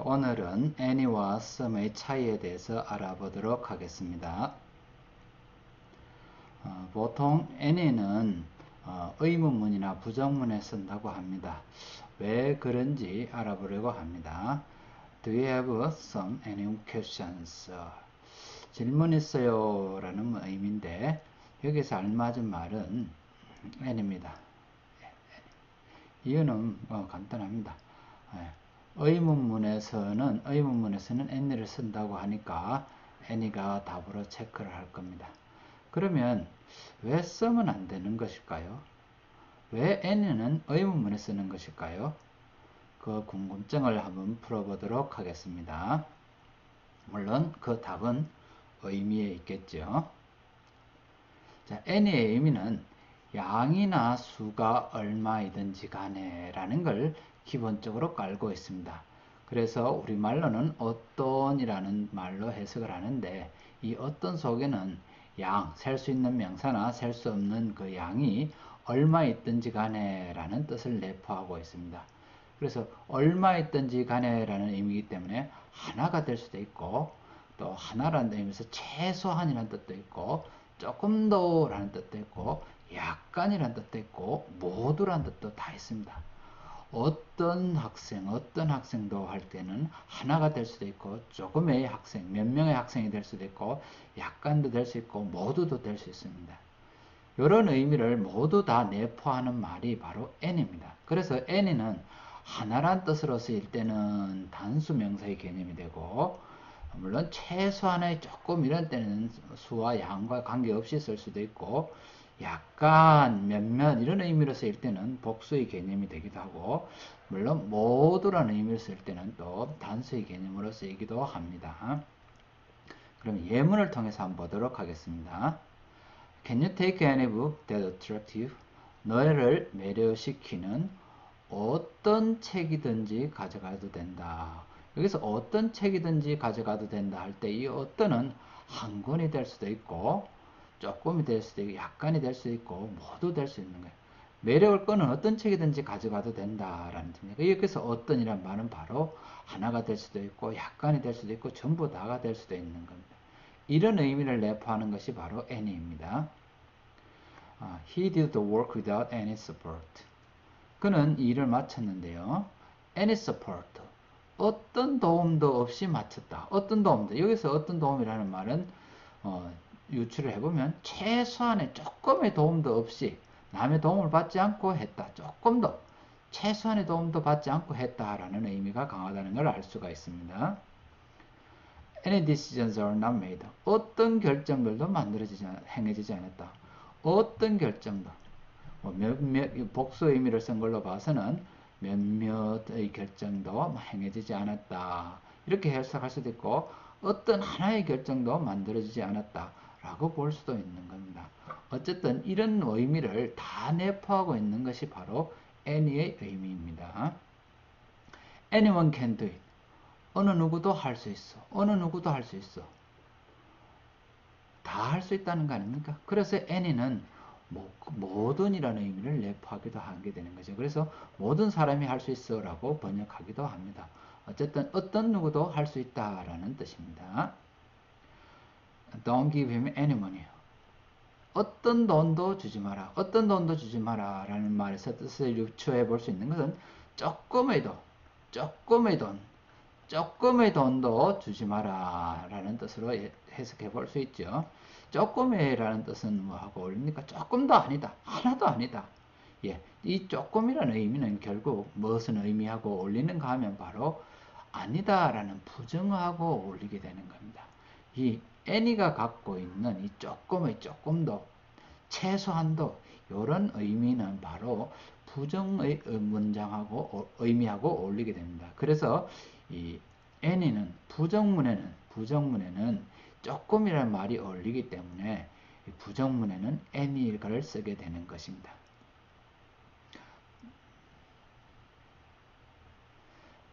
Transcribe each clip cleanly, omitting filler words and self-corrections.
오늘은 any와 some의 차이에 대해서 알아보도록 하겠습니다. 보통 any는 의문문이나 부정문에 쓴다고 합니다. 왜 그런지 알아보려고 합니다. Do you have some any questions? 질문 있어요? 라는 의미인데 여기서 알맞은 말은 any입니다. 이유는 간단합니다. 의문문에서는 any를 쓴다고 하니까 any가 답으로 체크를 할 겁니다. 그러면 왜 some은 안 되는 것일까요? 왜 any는 의문문에 쓰는 것일까요? 그 궁금증을 한번 풀어보도록 하겠습니다. 물론 그 답은 의미에 있겠죠. 자, any의 의미는 양이나 수가 얼마이든지 간에 라는 걸 기본적으로 깔고 있습니다. 그래서 우리말로는 어떤이라는 말로 해석을 하는데 이 어떤 속에는 양, 셀 수 있는 명사나 셀 수 없는 그 양이 얼마 있든지 간에 라는 뜻을 내포하고 있습니다. 그래서 얼마 있든지 간에 라는 의미이기 때문에 하나가 될 수도 있고 또 하나라는 의미에서 최소한이라는 뜻도 있고 조금 더 라는 뜻도 있고 약간이라는 뜻도 있고 모두라는 뜻도 다 있습니다. 어떤 학생도 할 때는 하나가 될 수도 있고 조금의 학생, 몇 명의 학생이 될 수도 있고 약간도 될 수 있고 모두도 될 수 있습니다. 이런 의미를 모두 다 내포하는 말이 바로 any입니다. 그래서 any는 하나란 뜻으로 쓰일 때는 단수 명사의 개념이 되고 물론 최소한의 조금 이런 때는 수와 양과 관계없이 쓸 수도 있고 약간 몇몇 이런 의미로 쓰일 때는 복수의 개념이 되기도 하고 물론 모두라는 의미로 쓰일 때는 또 단수의 개념으로 쓰이기도 합니다. 그럼 예문을 통해서 한번 보도록 하겠습니다. Can you take any book that attracts you? 너를 매료시키는 어떤 책이든지 가져가도 된다. 여기서 어떤 책이든지 가져가도 된다 할 때 이 어떤은 한 권이 될 수도 있고 조금이 될 수도 있고 약간이 될 수도 있고 모두 될 수 있는 거예요. 매력을 끄는 어떤 책이든지 가져가도 된다라는 뜻입니다. 여기서 어떤이란 말은 바로 하나가 될 수도 있고 약간이 될 수도 있고 전부 다가 될 수도 있는 겁니다. 이런 의미를 내포하는 것이 바로 any입니다. He did the work without any support. 그는 일을 마쳤는데요. any support. 어떤 도움도 없이 마쳤다. 어떤 도움도. 여기서 어떤 도움이라는 말은 유추를 해보면 최소한의 조금의 도움도 없이 남의 도움을 받지 않고 했다. 조금 더 최소한의 도움도 받지 않고 했다라는 의미가 강하다는 걸 알 수가 있습니다. Any decisions are not made. 어떤 결정들도 행해지지 않았다. 어떤 결정도 복수 의미를 쓴 걸로 봐서는 몇몇의 결정도 행해지지 않았다. 이렇게 해석할 수도 있고 어떤 하나의 결정도 만들어지지 않았다. 라고 볼 수도 있는 겁니다. 어쨌든 이런 의미를 다 내포하고 있는 것이 바로 any의 의미입니다. Anyone can do it. 어느 누구도 할 수 있어. 어느 누구도 할 수 있어. 다 할 수 있다는 거 아닙니까? 그래서 any는 모든이라는 의미를 내포하기도 하게 되는 거죠. 그래서 모든 사람이 할 수 있어 라고 번역하기도 합니다. 어쨌든 어떤 누구도 할 수 있다라는 뜻입니다. Don't give him any money. 어떤 돈도 주지 마라. 어떤 돈도 주지 마라 라는 말에서 뜻을 유추해 볼 수 있는 것은 조금의 돈도 주지 마라 라는 뜻으로 해석해 볼 수 있죠. 조금이라는 뜻은 뭐하고 어울립니까? 조금도 아니다. 하나도 아니다. 예, 이 조금이라는 의미는 결국 무엇을 의미하고 어울리는가 하면 바로 아니다라는 부정하고 어울리게 되는 겁니다. 이 any가 갖고 있는 이 조금도 최소한도 이런 의미는 바로 부정의 문장하고 의미하고 어울리게 됩니다. 그래서 이 any는 부정문에는 조금이라는 말이 어울리기 때문에 부정문에는 any를 쓰게 되는 것입니다.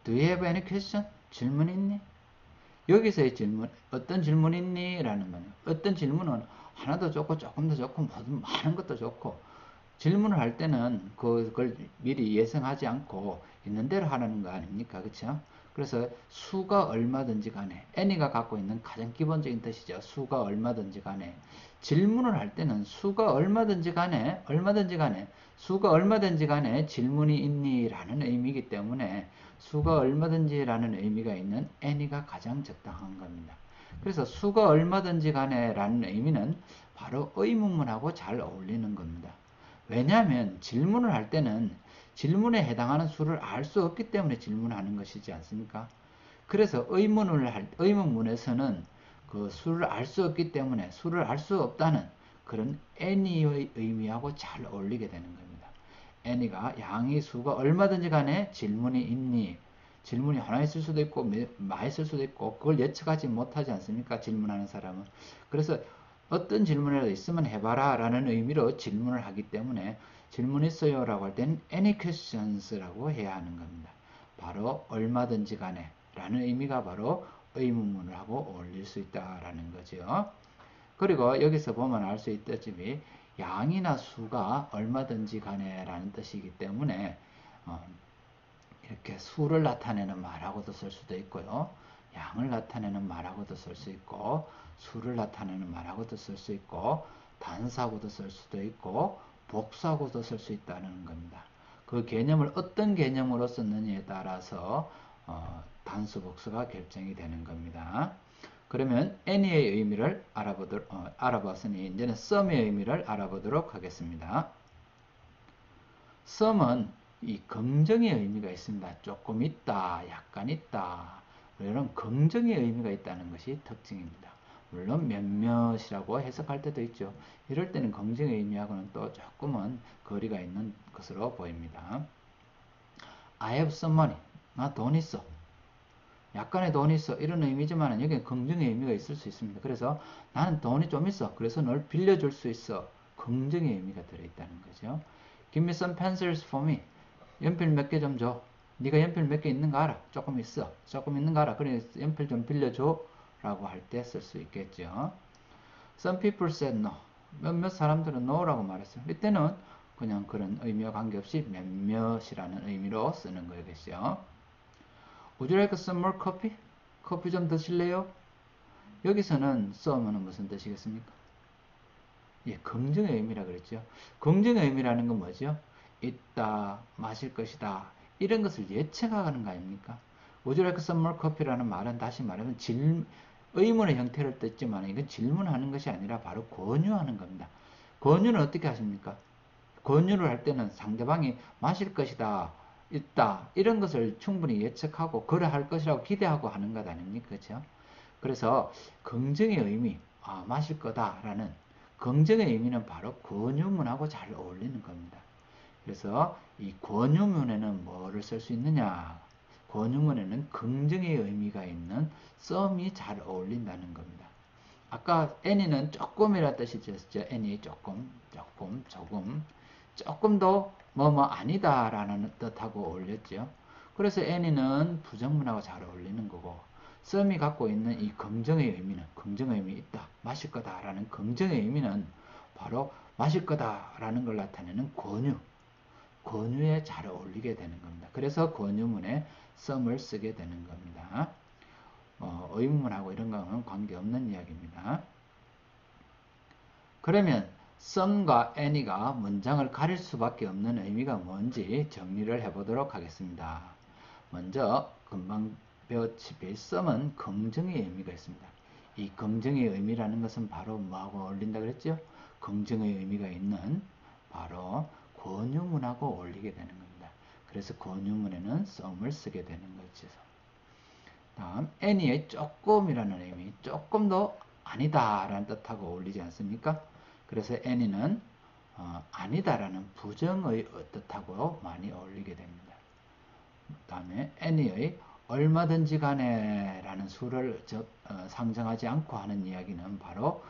Do you have any question? 질문 있니? 여기서의 질문, 어떤 질문 있니? 라는 말이에요. 어떤 질문은 하나도 좋고 조금도 좋고 많은 것도 좋고 질문을 할 때는 그걸 미리 예상하지 않고 있는 대로 하는 거 아닙니까? 그렇죠? 그래서 수가 얼마든지 간에 any가 갖고 있는 가장 기본적인 뜻이죠. 수가 얼마든지 간에 질문을 할 때는 수가 얼마든지 간에 수가 얼마든지 간에 질문이 있니? 라는 의미이기 때문에 수가 얼마든지 라는 의미가 있는 any가 가장 적당한 겁니다. 그래서 수가 얼마든지 간에 라는 의미는 바로 의문문하고 잘 어울리는 겁니다. 왜냐하면 질문을 할 때는 질문에 해당하는 수를 알 수 없기 때문에 질문하는 것이지 않습니까? 그래서 의문문에서는 그 수를 알 수 없기 때문에 수를 알 수 없다는 그런 any의 의미하고 잘 어울리게 되는 겁니다. any가 양의 수가 얼마든지 간에 질문이 있니? 질문이 하나 있을 수도 있고 많이 있을 수도 있고 그걸 예측하지 못하지 않습니까? 질문하는 사람은. 그래서 어떤 질문이라도 있으면 해봐라 라는 의미로 질문을 하기 때문에 질문 있어요 라고 할 때는 any questions 라고 해야 하는 겁니다. 바로 얼마든지 간에 라는 의미가 바로 의문문을 하고 어울릴 수 있다라는 거죠. 그리고 여기서 보면 알 수 있다시피 양이나 수가 얼마든지 간에 라는 뜻이기 때문에 이렇게 수를 나타내는 말하고도 쓸 수도 있고요. 양을 나타내는 말하고도 쓸 수 있고 수를 나타내는 말하고도 쓸 수 있고 단수하고도 쓸 수도 있고 복수하고도 쓸 수 있다는 겁니다. 그 개념을 어떤 개념으로 썼느냐에 따라서 단수 복수가 결정이 되는 겁니다. 그러면 any의 의미를 알아봤으니 이제는 some의 의미를 알아보도록 하겠습니다. some은 이 긍정의 의미가 있습니다. 조금 있다, 약간 있다. 이런 긍정의 의미가 있다는 것이 특징입니다. 물론 몇몇이라고 해석할 때도 있죠. 이럴 때는 긍정의 의미하고는 또 조금은 거리가 있는 것으로 보입니다. I have some money. 나 돈 있어. 약간의 돈이 있어. 이런 의미지만 여기는 긍정의 의미가 있을 수 있습니다. 그래서 나는 돈이 좀 있어. 그래서 널 빌려줄 수 있어. 긍정의 의미가 들어있다는 거죠. Give me some pencils for me. 연필 몇 개 좀 줘. 네가 연필 몇 개 있는가 알아. 조금 있어. 조금 있는가 알아. 그래 연필 좀 빌려줘. 라고 할 때 쓸 수 있겠죠. Some people said no. 몇몇 사람들은 no라고 말했어요. 이때는 그냥 그런 의미와 관계없이 몇몇이라는 의미로 쓰는 거겠죠. Would you like some more coffee? 커피 좀 드실래요? 여기서는 some은 무슨 뜻이겠습니까? 예, 긍정의 의미라 그랬죠. 긍정의 의미라는 건 뭐죠? 있다, 마실 것이다. 이런 것을 예측하는 거 아닙니까? Would you like some more coffee라는 말은 다시 말하면 의문의 형태를 띠지만 이건 질문하는 것이 아니라 바로 권유하는 겁니다. 권유는 어떻게 하십니까? 권유를 할 때는 상대방이 마실 것이다, 있다 이런 것을 충분히 예측하고 그러할 것이라고 기대하고 하는 것 아닙니까? 그렇죠? 그래서 긍정의 의미, 마실 거다라는 긍정의 의미는 바로 권유문하고 잘 어울리는 겁니다. 그래서 이 권유문에는 뭐를 쓸 수 있느냐? 권유문에는 긍정의 의미가 있는 some이 잘 어울린다는 겁니다. 아까 any는 조금이라 뜻이 졌죠. any 조금, 조금 더 뭐뭐 아니다 라는 뜻하고 어울렸죠. 그래서 any는 부정문하고 잘 어울리는 거고 some이 갖고 있는 이 긍정의 의미는 긍정의 의미 있다, 마실 거다 라는 긍정의 의미는 바로 마실 거다 라는 걸 나타내는 권유에 잘 어울리게 되는 겁니다. 그래서 권유문에 some을 쓰게 되는 겁니다. 의문문하고 이런 거는 관계없는 이야기입니다. 그러면 some과 any가 문장을 가릴 수밖에 없는 의미가 뭔지 정리를 해보도록 하겠습니다. 먼저 금방 배웠다시피 some은 긍정의 의미가 있습니다. 이 긍정의 의미라는 것은 바로 뭐하고 어울린다 그랬죠? 긍정의 의미가 있는 바로 권유문하고 어울리게 되는 겁니다. 그래서 권유문에는 some을 쓰게 되는 거죠. 다음 any의 조금이라는 의미, 조금 더 아니다 라는 뜻하고 어울리지 않습니까? 그래서 any는 아니다라는 부정의 뜻하고 많이 어울리게 됩니다. 그 다음에 any의 얼마든지 간에 라는 수를 상정하지 않고 하는 이야기는 바로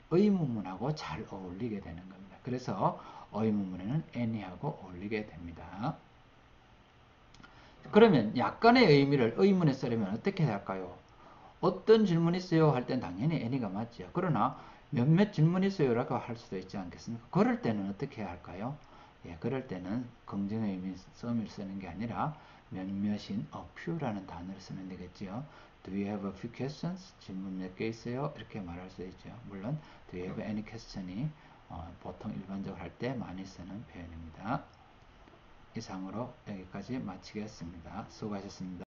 의문문하고 잘 어울리게 되는 겁니다. 그래서 의문문에는 any하고 어울리게 됩니다. 그러면 약간의 의미를 의문에 쓰려면 어떻게 할까요? 어떤 질문 있어요? 할 땐 당연히 any가 맞죠. 그러나 몇몇 질문 있어요? 라고 할 수도 있지 않겠습니까? 그럴 때는 어떻게 해야 할까요? 예, 그럴 때는 긍정의 의미 some을 쓰는 게 아니라 몇몇인 a few라는 단어를 쓰면 되겠지요. Do you have a few questions? 질문 몇 개 있어요? 이렇게 말할 수 있죠. 물론 do you have any question이 보통 일반적으로 할 때 많이 쓰는 표현입니다. 이상으로 여기까지 마치겠습니다. 수고하셨습니다.